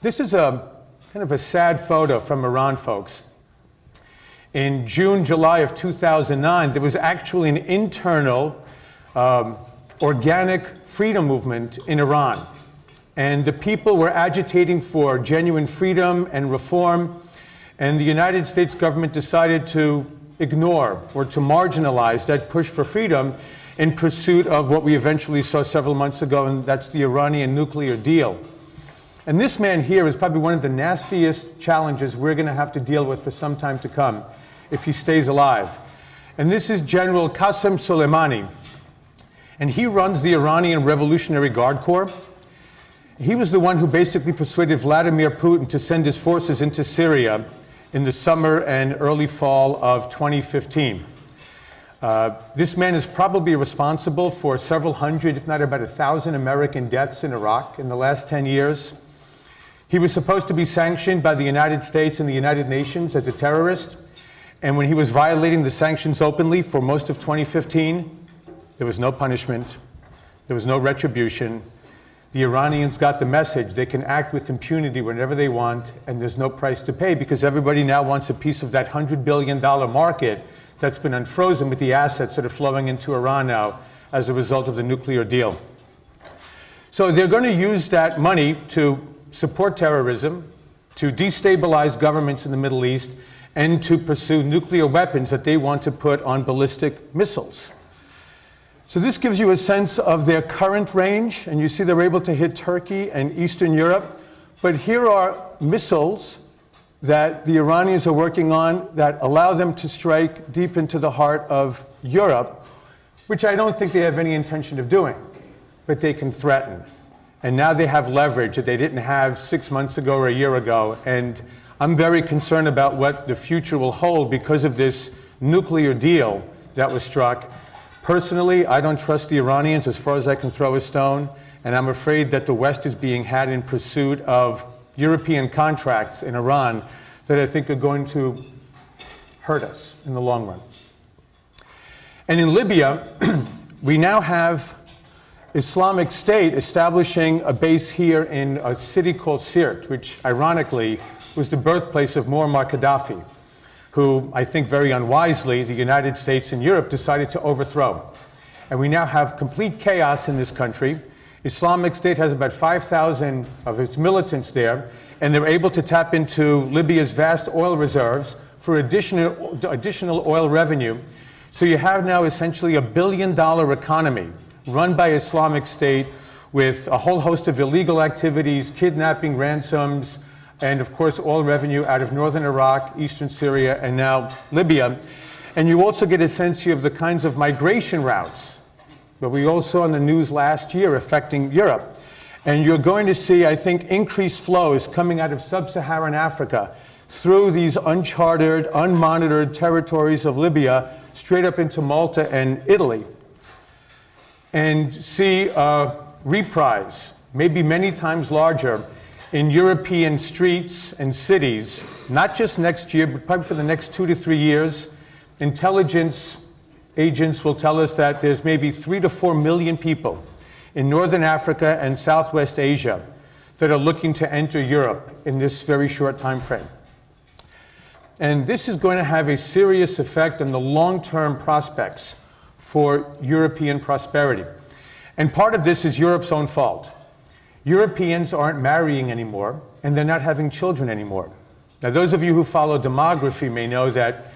This is a kind of a sad photo from Iran, folks. In June, July of 2009, there was actually an internal organic freedom movement in Iran. And the people were agitating for genuine freedom and reform. And the United States government decided to ignore or to marginalize that push for freedom in pursuit of what we eventually saw several months ago, and that's the Iranian nuclear deal. And this man here is probably one of the nastiest challenges we're going to have to deal with for some time to come, if he stays alive. And this is General Qasem Soleimani. And he runs the Iranian Revolutionary Guard Corps. He was the one who basically persuaded Vladimir Putin to send his forces into Syria in the summer and early fall of 2015. This man is probably responsible for several hundred, if not about 1,000 American deaths in Iraq in the last 10 years. He was supposed to be sanctioned by the United States and the United Nations as a terrorist. And when he was violating the sanctions openly for most of 2015, there was no punishment, there was no retribution. The Iranians got the message. They can act with impunity whenever they want, and there's no price to pay because everybody now wants a piece of that $100 billion market that's been unfrozen with the assets that are flowing into Iran now as a result of the nuclear deal. So they're going to use that money to support terrorism, to destabilize governments in the Middle East, and to pursue nuclear weapons that they want to put on ballistic missiles. So this gives you a sense of their current range, and you see they're able to hit Turkey and Eastern Europe. But here are missiles that the Iranians are working on that allow them to strike deep into the heart of Europe, which I don't think they have any intention of doing, but they can threaten. And now they have leverage that they didn't have 6 months ago or a year ago. And I'm very concerned about what the future will hold because of this nuclear deal that was struck. Personally, I don't trust the Iranians as far as I can throw a stone, and I'm afraid that the West is being had in pursuit of European contracts in Iran that I think are going to hurt us in the long run. And in Libya, we now have Islamic State establishing a base here in a city called Sirte, which ironically was the birthplace of Muammar Gaddafi, who I think very unwisely the United States and Europe decided to overthrow. And we now have complete chaos in this country. Islamic State has about 5,000 of its militants there, and they're able to tap into Libya's vast oil reserves for additional oil revenue. So you have now essentially $1 billion economy run by Islamic State with a whole host of illegal activities, kidnapping, ransoms, and of course oil revenue out of northern Iraq, eastern Syria, and now Libya. And you also get a sense here of the kinds of migration routes that we all saw in the news last year affecting Europe. And you're going to see, I think, increased flows coming out of sub-Saharan Africa through these uncharted, unmonitored territories of Libya straight up into Malta and Italy. And see a reprise, maybe many times larger, in European streets and cities, not just next year, but probably for the next 2 to 3 years. Intelligence agents will tell us that there's maybe 3 to 4 million people in Northern Africa and Southwest Asia that are looking to enter Europe in this very short time frame. And this is going to have a serious effect on the long-term prospects for European prosperity. And part of this is Europe's own fault. Europeans aren't marrying anymore, and they're not having children anymore. Now, those of you who follow demography may know that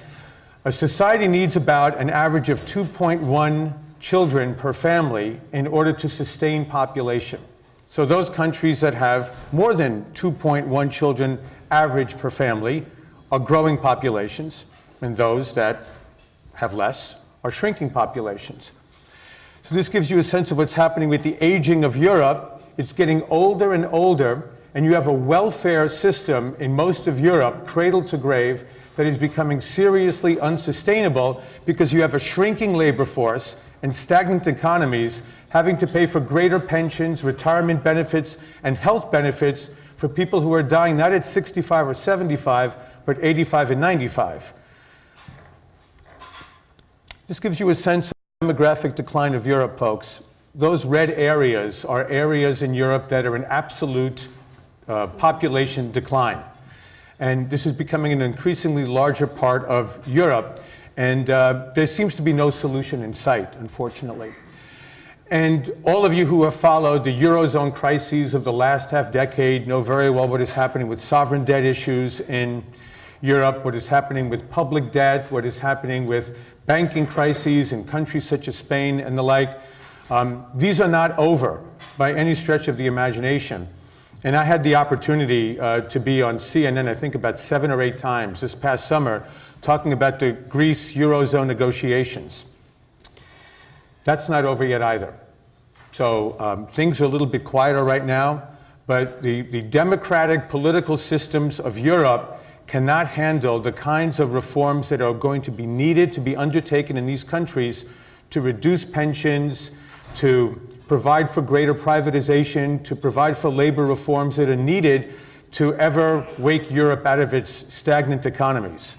a society needs about an average of 2.1 children per family in order to sustain population. So those countries that have more than 2.1 children average per family are growing populations, and those that have less are shrinking populations. So this gives you a sense of what's happening with the aging of Europe. It's getting older and older, and you have a welfare system in most of Europe, cradle to grave, that is becoming seriously unsustainable because you have a shrinking labor force and stagnant economies having to pay for greater pensions, retirement benefits, and health benefits for people who are dying not at 65 or 75, but 85 and 95. This gives you a sense of the demographic decline of Europe, folks. Those red areas are areas in Europe that are in absolute population decline. And this is becoming an increasingly larger part of Europe, and there seems to be no solution in sight, unfortunately. And all of you who have followed the Eurozone crises of the last half decade know very well what is happening with sovereign debt issues in Europe, what is happening with public debt, what is happening with banking crises in countries such as Spain and the like. These are not over by any stretch of the imagination. And I had the opportunity to be on CNN, I think about 7 or 8 times this past summer, talking about the Greece Eurozone negotiations. That's not over yet either. So things are a little bit quieter right now, but the democratic political systems of Europe cannot handle the kinds of reforms that are going to be needed to be undertaken in these countries to reduce pensions, to provide for greater privatization, to provide for labor reforms that are needed to ever wake Europe out of its stagnant economies.